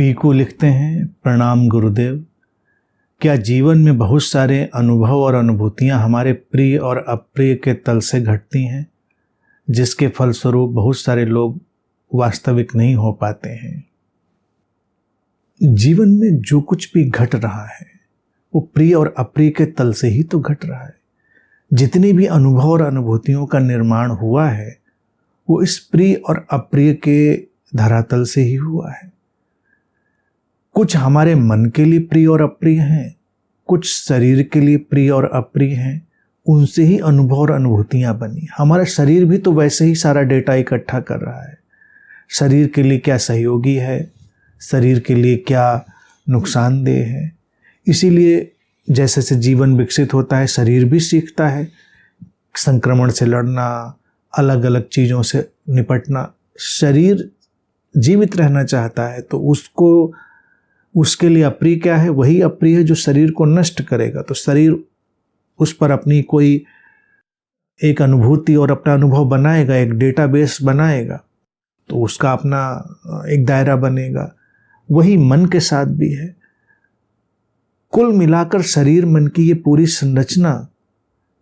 पीकू लिखते हैं, प्रणाम गुरुदेव। क्या जीवन में बहुत सारे अनुभव और अनुभूतियां हमारे प्रिय और अप्रिय के तल से घटती हैं, जिसके फलस्वरूप बहुत सारे लोग वास्तविक नहीं हो पाते हैं। जीवन में जो कुछ भी घट रहा है वो प्रिय और अप्रिय के तल से ही तो घट रहा है। जितनी भी अनुभव और अनुभूतियों का निर्माण हुआ है वो इस प्रिय और अप्रिय के धरातल से ही हुआ है। कुछ हमारे मन के लिए प्रिय और अप्रिय हैं, कुछ शरीर के लिए प्रिय और अप्रिय हैं। उनसे ही अनुभव और अनुभूतियां बनी। हमारा शरीर भी तो वैसे ही सारा डेटा इकट्ठा कर रहा है। शरीर के लिए क्या सहयोगी है, शरीर के लिए क्या नुकसानदेह है। इसीलिए जैसे जैसे जीवन विकसित होता है शरीर भी सीखता है संक्रमण से लड़ना, अलग अलग चीज़ों से निपटना। शरीर जीवित रहना चाहता है तो उसके लिए अप्रिय क्या है, वही अप्रिय है जो शरीर को नष्ट करेगा। तो शरीर उस पर अपनी कोई एक अनुभूति और अपना अनुभव बनाएगा, एक डेटाबेस बनाएगा, तो उसका अपना एक दायरा बनेगा। वही मन के साथ भी है। कुल मिलाकर शरीर मन की ये पूरी संरचना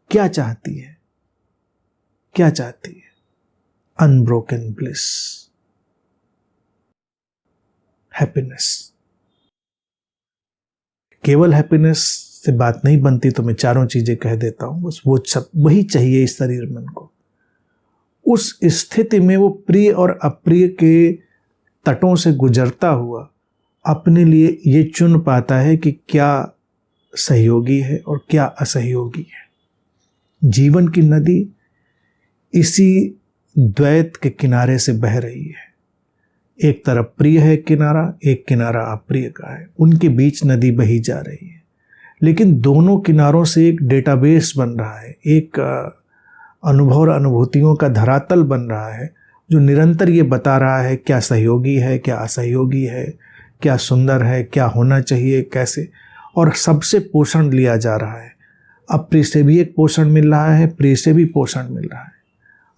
क्या चाहती है? क्या चाहती है? Unbroken bliss, happiness. केवल हैप्पीनेस से बात नहीं बनती, तो मैं चारों चीजें कह देता हूं। बस वो सब वही चाहिए इस शरीर मन को। उस स्थिति में वो प्रिय और अप्रिय के तटों से गुजरता हुआ अपने लिए ये चुन पाता है कि क्या सहयोगी है और क्या असहयोगी है। जीवन की नदी इसी द्वैत के किनारे से बह रही है। एक तरफ प्रिय है किनारा, एक किनारा अप्रिय का है। उनके बीच नदी बही जा रही है, लेकिन दोनों किनारों से एक डेटाबेस बन रहा है, एक अनुभव और अनुभूतियों का धरातल बन रहा है जो निरंतर ये बता रहा है क्या सहयोगी है, क्या असहयोगी है, क्या सुंदर है, क्या होना चाहिए, कैसे। और सबसे पोषण लिया जा रहा है। अप्रिय से भी एक पोषण मिल रहा है, प्रिय से भी पोषण मिल रहा है।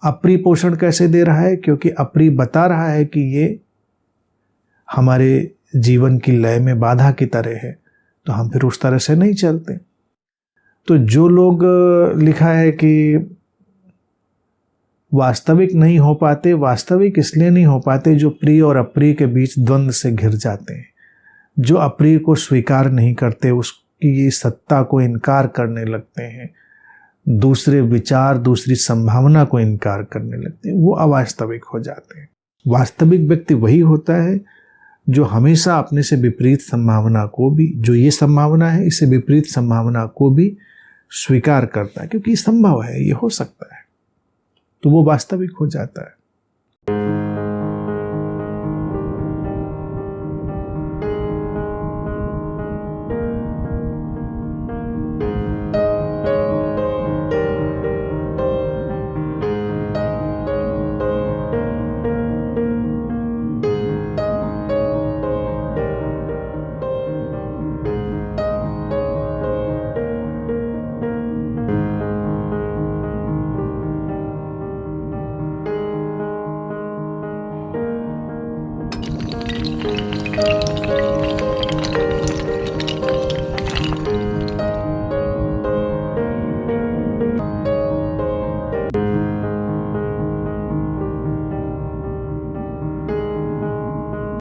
अप्रिय पोषण कैसे दे रहा है? क्योंकि अप्रिय बता रहा है कि ये हमारे जीवन की लय में बाधा की तरह है, तो हम फिर उस तरह से नहीं चलते। तो जो लोग लिखा है कि वास्तविक नहीं हो पाते, वास्तविक इसलिए नहीं हो पाते जो प्रिय और अप्रिय के बीच द्वंद्व से घिर जाते हैं, जो अप्रिय को स्वीकार नहीं करते, उसकी सत्ता को इनकार करने लगते हैं, दूसरे विचार, दूसरी संभावना को इनकार करने लगते हैं, वो अवास्तविक हो जाते हैं। वास्तविक व्यक्ति वही होता है जो हमेशा अपने से विपरीत संभावना को भी, जो ये संभावना है इससे विपरीत संभावना को भी स्वीकार करता है, क्योंकि संभव है, ये हो सकता है, तो वो वास्तविक हो जाता है।